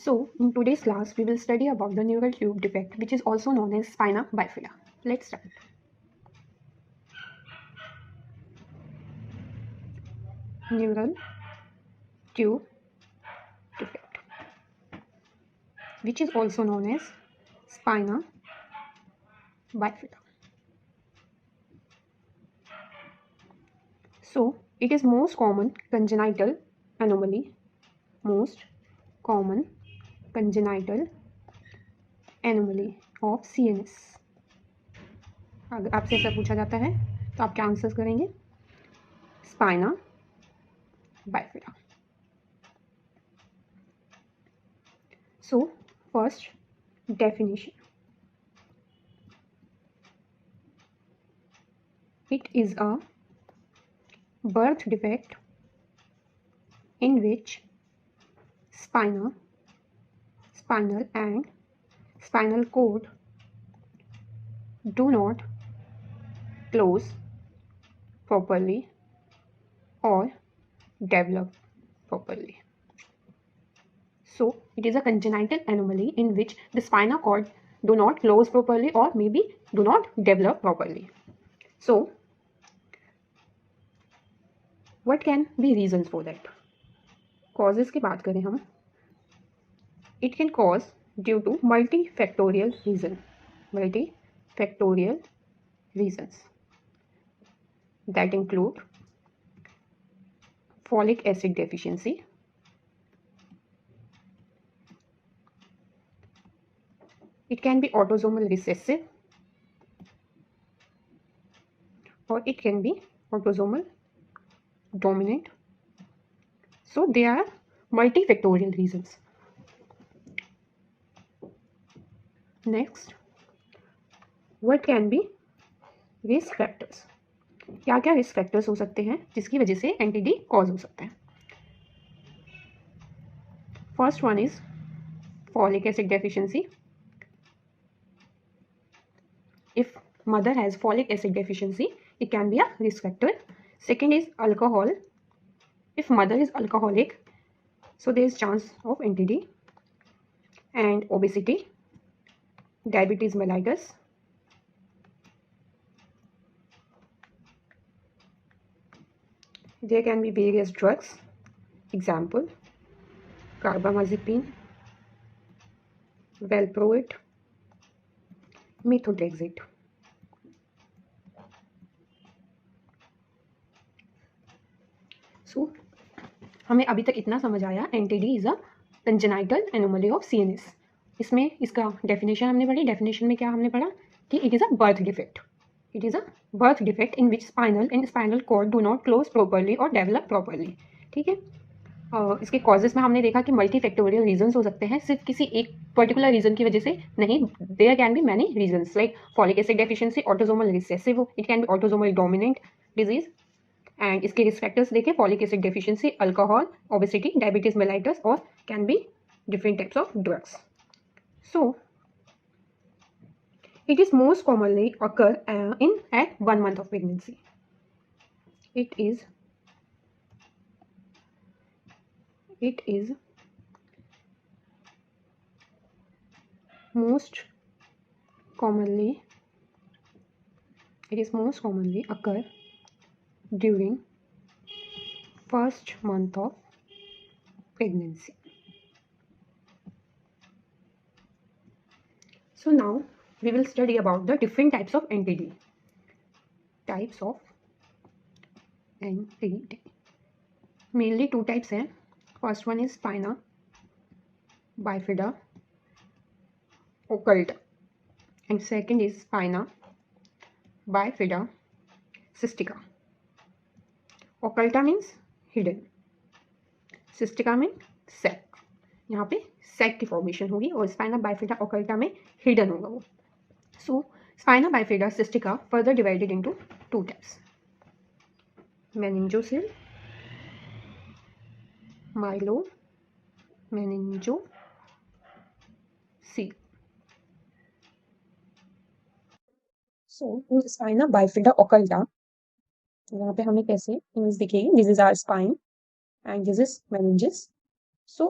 So, in today's class, we will study about the neural tube defect, which is also known as spina bifida. Let's start. Neural tube defect, which is also known as spina bifida. So, it is most common congenital anomaly, most common congenital anomaly of CNS. अगर आपसे ऐसा पूछा जाता है तो आप क्या answer करेंगे? Spina bifida. So, first definition. It is a birth defect in which spinal and spinal cord do not close properly or develop properly. So, it is a congenital anomaly in which the spinal cord do not close properly or maybe do not develop properly. So, what can be reasons for that? Causes की बात करें हम, it can cause due to multifactorial reasons that include folic acid deficiency, it can be autosomal recessive, or it can be autosomal dominant. So there are multifactorial reasons. Next, what can be risk factors? क्या क्या risk factors हो सकते हैं जिसकी वजह से NTD cause हो सकता है? First one is folic acid deficiency. If mother has folic acid deficiency, it can be a risk factor. Second is alcohol. If mother is alcoholic, so there is chance of NTD. And obesity, diabetes mellitus, there can be various drugs, example carbamazepine, valproate, methotrexate. So हमें अभी तक इतना समझ आया, NTD is a congenital anomaly of CNS. इसमें इसका definition हमने पढ़ी. डेफिनेशन में क्या हमने पढ़ा कि it is a birth defect. It is a birth defect in which spinal and spinal cord do not close properly और डेवलप प्रॉपरली. ठीक है. इसके कॉजेज में हमने देखा कि मल्टीफैक्टोरियल रीजंस हो सकते हैं, सिर्फ किसी एक पर्टिकुलर रीजन की वजह से नहीं. There can be many reasons like folic acid deficiency, autosomal recessive, it can be autosomal dominant disease. And इसके रिस्क फैक्टर्स देखें, folic acid deficiency, alcohol, obesity, diabetes mellitus, और can be different types of drugs. So it is most commonly occur in at 1 month of pregnancy. It is most commonly occur during first month of pregnancy. So now we will study about the different types of NTD. Types of NTD. Mainly two types हैं. First one is spina bifida occulta, and second is spina bifida cystica. Occulta means hidden, cystica means sac. यहाँ पे sac की formation होगी और spina bifida occulta में hidden होगा वो. So spina bifida cystica further divided into two types: meningocele, meningocele. So in spina bifida occulta, यहाँ पे हमें कैसे इमेज दिखेगी, this is our spine and this is meninges. So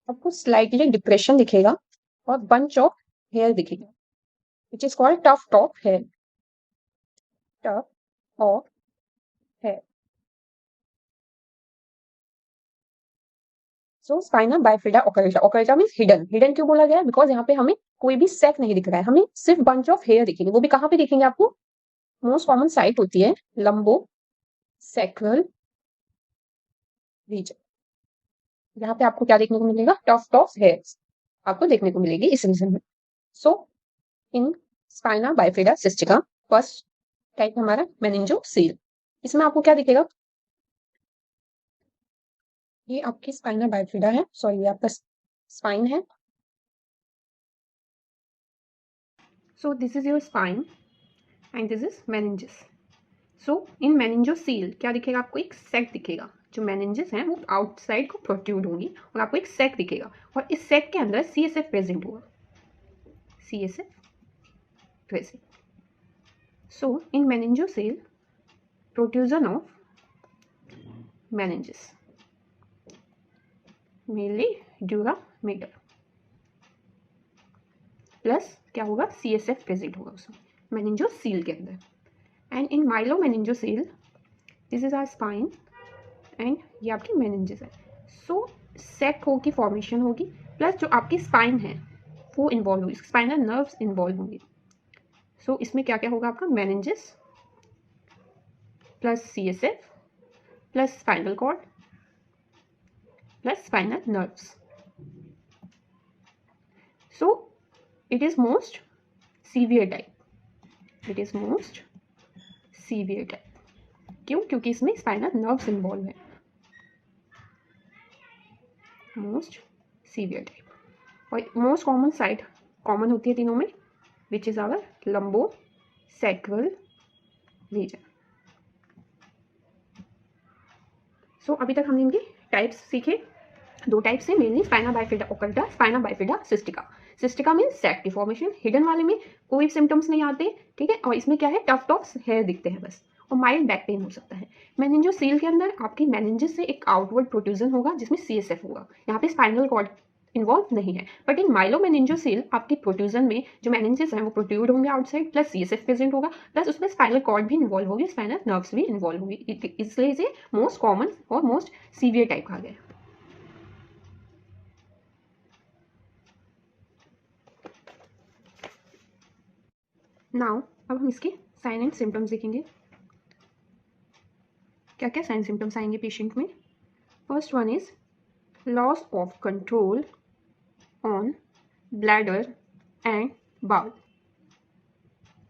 आपको स्लाइटली डिप्रेशन दिखेगा और बंच ऑफ हेयर दिखेगा, which is called tuft top hair, tuft of hair. So spina bifida occulta, occulta means hidden, hidden क्यों बोला गया है? Because यहाँ पे हमें कोई भी सेक नहीं दिख रहा है, हमें सिर्फ बंच ऑफ हेयर दिखेंगे। वो भी कहाँ पे दिखेंगे आपको? मोस्ट कॉमन साइट होती है लंबो सैक्रल रीजन, यहाँ पे आपको क्या देखने को मिलेगा? टफ टॉफ हेयर्स आपको देखने को मिलेगी इस रीजन में। So in spina bifida cystica first type हमारा मेनिंजोसील, इसमें आपको क्या दिखेगा? ये आपकी स्पाइना बाइफिडा है, सॉरी ये आपका स्पाइन है। So this is your spine and this is meninges. So in meningocele क्या दिखेगा आपको? एक सेक दिखेगा, जो मेनिंजेस हैं वो आउटसाइड को प्रोट्रूड होंगी और आपको एक सेक दिखेगा, और इस सेक के अंदर CSF प्रेजेंट होगा, CSF present. So in meningocele protrusion of meninges mainly durameter plus क्या होगा? CSF प्रेजेंट होगा उसमें मेनिंजोसील के अंदर। And in myelomeningocele this is our spine and ये आपकी मेनिंजेस है। सो सेक होगी, फॉर्मेशन होगी, प्लस जो आपकी स्पाइन है वो इन्वॉल्व होगी, स्पाइनल नर्व्स इन्वॉल्व होंगे। सो इसमें क्या क्या होगा आपका? Meninges plus CSF plus spinal cord plus spinal nerves. So it is most severe type, it is most severe type. क्यों? क्योंकि इसमें स्पाइनल नर्व्स इन्वॉल्व है, मोस्ट सीवियर टाइप। और मोस्ट कॉमन साइट कॉमन होती है तीनों में, which is our lumbo sacral region. So अभी तक हमने इनके टाइप्स सीखे, दो टाइप्स है mainly, spina bifida occulta, spina bifida cystica. Cystica mean sac deformation, hidden वाले में कोई सिम्टम्स नहीं आते, ठीक है, और इसमें क्या है? टफ टॉप्स हेयर दिखते हैं बस, और माइल्ड बैक पेन हो सकता है। मेनिंजोसील के अंदर आपकी मेनिंजेस से एक आउटवर्ड प्रोट्रूजन होगा जिसमें CSF होगा, यहाँ पे स्पाइनल कॉर्ड इन्वॉल्व नहीं है। बट इन माइलोमेनिंजोसील आपकी प्रोट्रूजन में जो मेनिंजेस हैं वो प्रोट्रूड होंगे आउटसाइड, प्लस CSF प्रेजेंट होगा, प्लस उसमें स्पाइनल कॉर्ड भी इन्वॉल्व होगी, स्पाइनल नर्व्स भी इन्वॉल्व होगी, इसलिए इसे मोस्ट कॉमन और मोस्ट सीवियर टाइप कहा गया। नाउ अब हम इसके साइन एंड सिम्टम्स देखेंगे, क्या क्या साइन सिम्टम्स आएंगे पेशेंट में। First one is loss of control on bladder and bowel,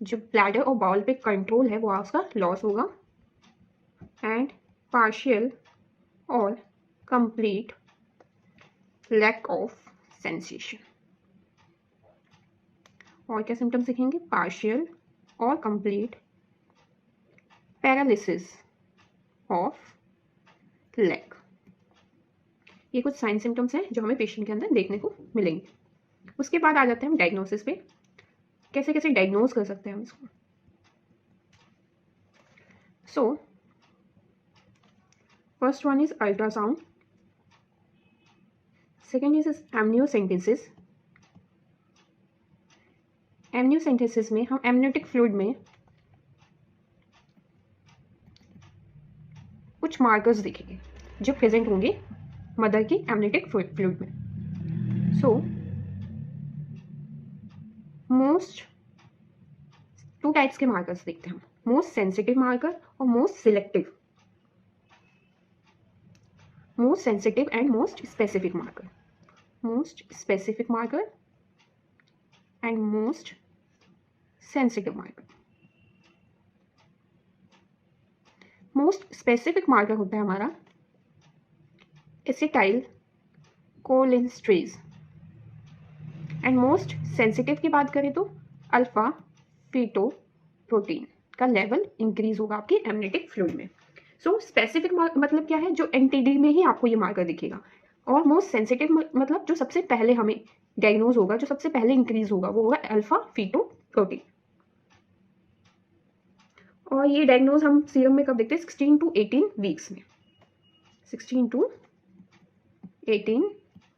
जो ब्लैडर और बाउल पे कंट्रोल है वो उसका लॉस होगा। एंड पार्शियल और कंप्लीट लैक ऑफ सेंसेशन, और क्या सिम्टम्स दिखेंगे? पार्शियल और कंप्लीट पैरालिसिस ऑफ लेग। ये कुछ साइन सिम्टम्स हैं जो हमें पेशेंट के अंदर देखने को मिलेंगे। उसके बाद आ जाते हैं हम डायग्नोसिस पे, कैसे कैसे डायग्नोज कर सकते हैं हम इसको। So first one is ultrasound, second is amniocentesis. Amniocentesis में हम एमनियोटिक फ्लूइड में कुछ मार्कर्स देखेंगे जो प्रेजेंट होंगे मदर की एमनियोटिक फ्लूइड में। सो मोस्ट टू टाइप्स के मार्कर्स देखते हैं हम, मोस्ट सेंसिटिव मार्कर और most selective, most sensitive and most specific marker, most specific marker and most sensitive marker. Most specific marker होता है हमारा एसिटाइल कोलिनस्ट्रेज, एंड मोस्ट सेंसिटिव की बात करें तो अल्फा फीटो प्रोटीन का लेवल इंक्रीज होगा आपके एमनियोटिक फ्लूइड में। सो स्पेसिफिक मतलब क्या है? जो एनटीडी में ही आपको ये मार्कर दिखेगा, और मोस्ट सेंसिटिव मतलब जो सबसे पहले हमें डायग्नोज होगा, जो सबसे पहले इंक्रीज होगा, वो होगा अल्फा फीटो प्रोटीन। और ये डायग्नोज हम सीरम में कब देखते हैं? 16 to 18 वीक्स में, 16 to 18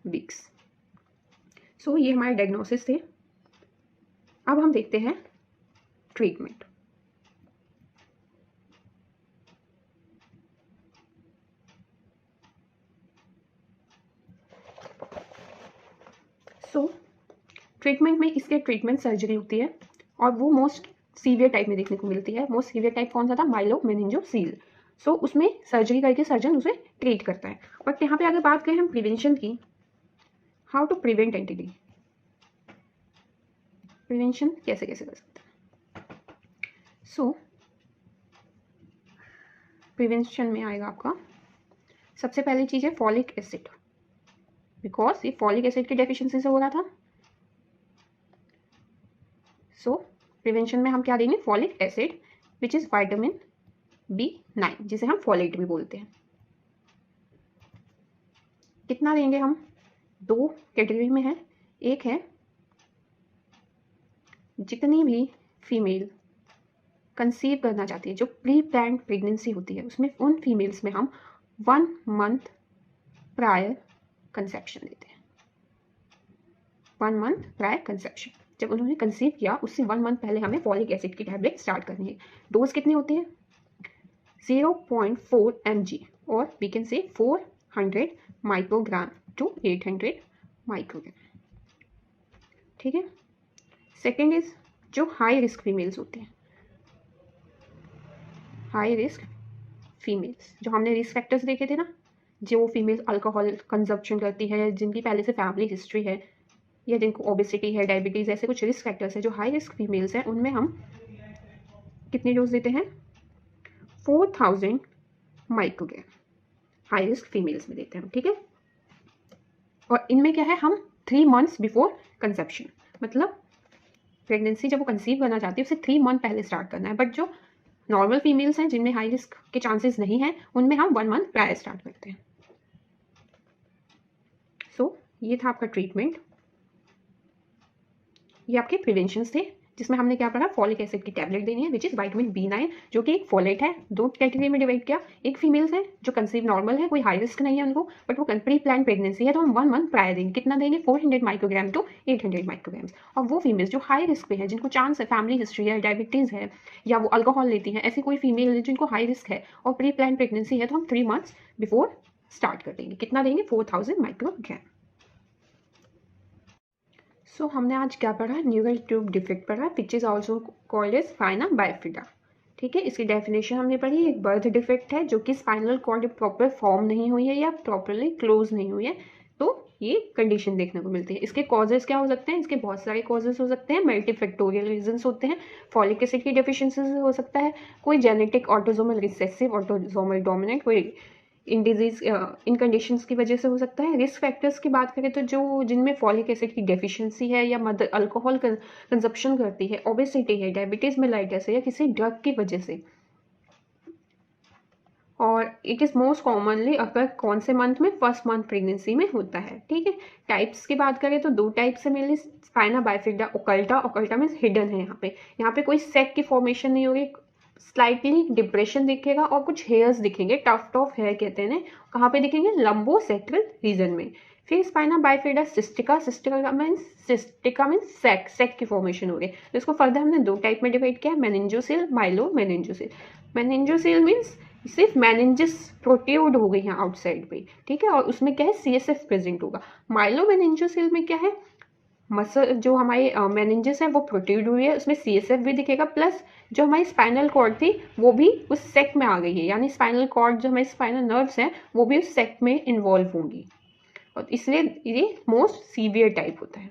वीक्स। सो ये हमारे डायग्नोसिस थे। अब हम देखते हैं ट्रीटमेंट। सो ट्रीटमेंट में इसके ट्रीटमेंट सर्जरी होती है और वो मोस्ट सीवियर टाइप में देखने को मिलती है। मोस्ट सीवियर टाइप कौन सा था? माइलोमेनिंजियोसील। सो उसमें सर्जरी करके सर्जन उसे ट्रीट करता है। बट यहाँ पे अगर बात करें हम प्रिवेंशन की, how to prevent NTD, prevention कैसे कैसे कर सकते हैं? सो प्रिवेंशन में आएगा आपका सबसे पहली चीज़ है फॉलिक एसिड, बिकॉज ये फॉलिक एसिड की डेफिशिएंसी से हो रहा था। सो प्रिवेंशन में हम क्या देंगे? Folic acid which is vitamin B9, जिसे हम फॉलेट भी बोलते हैं। कितना देंगे हम? दो कैटेगरी में है। एक है जितनी भी फीमेल कंसीव करना चाहती है, जो प्री प्लान्ड प्रेगनेंसी होती है, उसमें उन फीमेल्स में हम 1 मंथ प्रायर कंसेप्शन देते हैं। 1 मंथ प्रायर कंसेप्शन, जब उन्होंने कंसीव किया उससे 1 मंथ पहले हमें फॉलिक एसिड की टैबलेट स्टार्ट करनी है। डोज कितनी होती है? 0.4 mg और we can say 400 microgram to 800 microgram. ठीक है। सेकेंड इज जो हाई रिस्क फीमेल्स होती हैं, हाई रिस्क फीमेल्स, जो हमने रिस्क फैक्टर्स देखे थे ना, जो फीमेल्स अल्कोहल कंजप्शन करती है, जिनकी पहले से फैमिली हिस्ट्री है, या जिनको ओबेसिटी है, डायबिटीज़, ऐसे कुछ रिस्क फैक्टर्स हैं, जो हाई रिस्क फीमेल्स हैं, उनमें हम कितनी डोज देते हैं? 4000 माइक्रोग्राम हाई रिस्क फीमेल्स में देते हैं। ठीक है। और इनमें क्या है? हम 3 मंथ्स बिफोर कंसेप्शन, मतलब प्रेगनेंसी जब वो कंसीव करना चाहती है उसे 3 मंथ पहले स्टार्ट करना है। बट जो नॉर्मल फीमेल्स हैं जिनमें हाई रिस्क के चांसेस नहीं हैं, उनमें हम 1 मंथ प्रायर स्टार्ट करते हैं। सो ये था आपका ट्रीटमेंट, ये आपके प्रिवेंशंस थे, जिसमें हमने क्या पढ़ा? फॉलिक एसिड की टैबलेट देनी है विच इज़ विटामिन B9, जो कि एक फॉलेट है। दो कैटेगरी में डिवाइड किया। एक फीमेल्स है जो कंसीव नॉर्मल है, कोई हाई रिस्क नहीं है उनको, बट वो प्री प्लान प्रेगनेंसी है, तो हम 1 मंथ प्रायर देंगे। कितना देंगे? 400 माइक्रोग्राम टू 800 माइक्रोग्राम्स। और वो फीमेल्स जो हाई रिस्क पे है, जिनको चांस है, फैमिली हिस्ट्री है, डायबिटीज़ है, या वो अल्कोहल लेती हैं, ऐसी कोई फीमेल है जिनको हाई रिस्क है और प्री प्लान प्रेगनेंसी है, तो हम 3 मंथ्स बिफोर स्टार्ट कर देंगे। कितना देंगे? 4000 माइक्रोग्राम। सो हमने आज क्या पढ़ा? न्यूरल ट्यूब डिफेक्ट पढ़ा, which is also called as spina bifida. ठीक है। इसकी डेफिनेशन हमने पढ़ी। एक बर्थ डिफेक्ट है जो कि स्पाइनल कॉर्ड प्रॉपर फॉर्म नहीं हुई है या प्रॉपरली क्लोज नहीं हुई है, तो ये कंडीशन देखने को मिलती है। इसके कॉजेज क्या हो सकते हैं? इसके बहुत सारे कॉजेज हो सकते हैं, मल्टीफैक्टोरियल रीजंस होते हैं। फॉलिक एसिड की डेफिशिएंसी से हो सकता है, कोई genetic autosomal recessive, autosomal dominant, कोई इन डिजीज इन कंडीशंस की वजह से हो सकता है। रिस्क फैक्टर्स की बात करें तो जो जिनमें फॉलिक एसिड की डेफिशिएंसी है, या मदर अल्कोहल कंजप्शन करती है, ओबेसिटी है, डायबिटीज़ मेलाइटस है, या किसी ड्रग की वजह से। और इट इज़ मोस्ट कॉमनली अगर कौन से मंथ में? फर्स्ट मंथ प्रेगनेंसी में होता है। ठीक है। टाइप्स की बात करें तो 2 टाइप से मिली spina bifida occulta. Occulta means hidden है। यहाँ पे कोई सेक की फॉर्मेशन नहीं होगी, स्लाइटली डिप्रेशन दिखेगा और कुछ हेयर्स दिखेंगे, टफ टफ हेयर कहते हैं। कहाँ पे दिखेंगे? लंबो सेक्टरल रीजन में। फिर spina bifida cystica. Cystica means sac की फॉर्मेशन हो गई। तो इसको फर्दर हमने 2 टाइप में डिवाइड किया, मेनिंजोसिल, माइलो मेनिंजोसिल। मेनिंजोसिल मीन्स सिर्फ मेनिंजिस प्रोट्यूड हो गई है आउटसाइड पे। ठीक है। और उसमें क्या है? CSF प्रेजेंट होगा। माइलो मेनिंजोसिल में क्या है? मसल जो हमारी मेनिंजेस है वो प्रोट्रूड हुई है, उसमें CSF भी दिखेगा, प्लस जो हमारी स्पाइनल कॉर्ड थी वो भी उस सेक में आ गई है, यानी स्पाइनल कॉर्ड जो हमारी स्पाइनल नर्व्स हैं वो भी उस सेक में इन्वॉल्व होंगी, और इसलिए ये मोस्ट सीवियर टाइप होता है।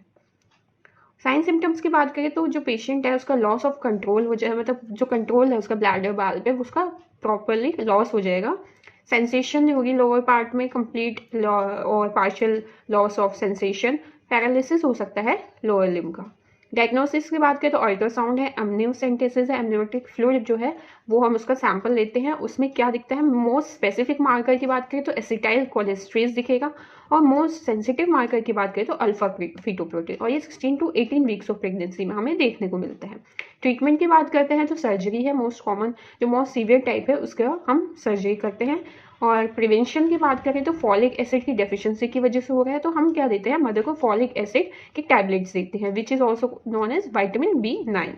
साइन सिम्टम्स की बात करें तो जो पेशेंट है उसका लॉस ऑफ कंट्रोल हो जाए, मतलब जो कंट्रोल है उसका ब्लैडर बाल पे उसका प्रॉपरली लॉस हो जाएगा। सेंसेशन नहीं होगी लोअर पार्ट में, कंप्लीट और partial loss of sensation. Paralysis हो सकता है लोअर लिम्ब का। डायग्नोसिस की बात करें तो अल्ट्रासाउंड है, एमनियोसेंटेसिस है, एमनियोटिक फ्लूइड जो है वो हम उसका सैंपल लेते हैं, उसमें क्या दिखता है? मोस्ट स्पेसिफिक मार्कर की बात करें तो एसिटाइल कोलेस्ट्रेज दिखेगा, और मोस्ट सेंसिटिव मार्कर की बात करें तो अल्फा फीटोप्रोटीन, और ये 16 to 18 वीक्स ऑफ प्रेगनेंसी में हमें देखने को मिलता है। ट्रीटमेंट की बात करते हैं तो सर्जरी है मोस्ट कॉमन, जो मोस्ट सीवियर टाइप है उसका हम सर्जरी करते हैं, और प्रिवेंशन की बात करें तो फॉलिक एसिड की डेफिशिएंसी की वजह से हो रहा है, तो हम क्या देते हैं, मदर को फॉलिक एसिड की टैबलेट्स देते हैं, which is also known as vitamin B9।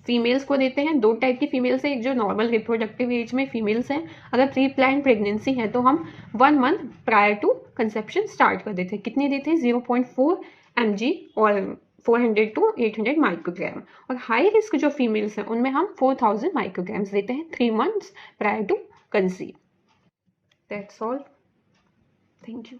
Females को देते हैं, 2 टाइप की फीमेल्स हैं, एक जो नॉर्मल रिप्रोडक्टिव एज में फीमेल्स हैं, अगर प्री प्लान प्रेगनेंसी है तो हम 1 month prior to conception start कर देते हैं। कितने देते हैं, 0.4 mg और 400 to 800 माइक्रोग्राम। और हाई रिस्क जो फीमेल्स हैं उनमें हम 4000 माइक्रोग्राम्स देते हैं 3 months prior to conceive. That's all, thank you.